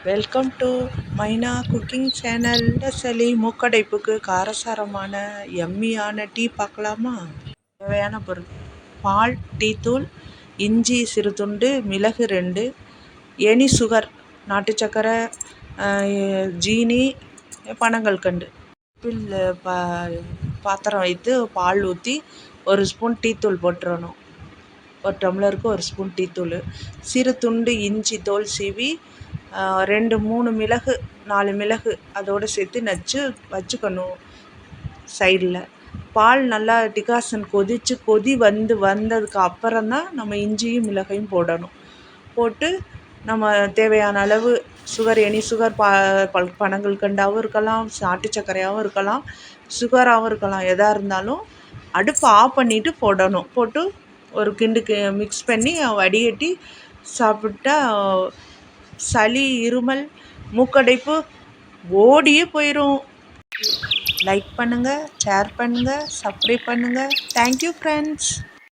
Welcome to மைனா cooking channel. சளி மூக்கடைப்புக்கு காரசாரமான யம்மியான டீ பார்க்கலாமா? தேவையான பொருள்: பால், டீத்தூள், இஞ்சி சிறு துண்டு, மிளகு 2, எனி சுகர், நாட்டு சக்கரை, ஜீனி, பனங்கல்கண்டு. பாத்திரம் வைத்து பால் ஊற்றி 1 ஸ்பூன் டீத்தூள் போட்டுறணும். 1 டம்ளருக்கு 1 ஸ்பூன் டீத்தூள், சிறு துண்டு இஞ்சி தோல் சீவி, 2-3 மிளகு, 4 மிளகு அதோடு சேர்த்து நச்சு வச்சுக்கணும் சைடில். பால் நல்லா டிகாஷன் கொதி வந்ததுக்கு அப்புறம்தான் நம்ம இஞ்சியும் மிளகையும் போடணும். போட்டு நம்ம தேவையான அளவு சுகர், எனி சுகர், பனங்கல்கண்டாகவும் இருக்கலாம், நாட்டு சர்க்கரையாகவும் இருக்கலாம், சுகராகவும் இருக்கலாம். எதாக இருந்தாலும் அடுப்பை ஆஃப் பண்ணிவிட்டு போடணும். போட்டு ஒரு கிண்டுக்கு மிக்ஸ் பண்ணி வடிகட்டி சாப்பிட்டா சளி, இருமல், மூக்கடைப்பு ஓடியே போயிடும். லைக் பண்ணுங்கள், ஷேர் பண்ணுங்கள், சப்ஸ்கிரைப் பண்ணுங்கள். Thank you friends.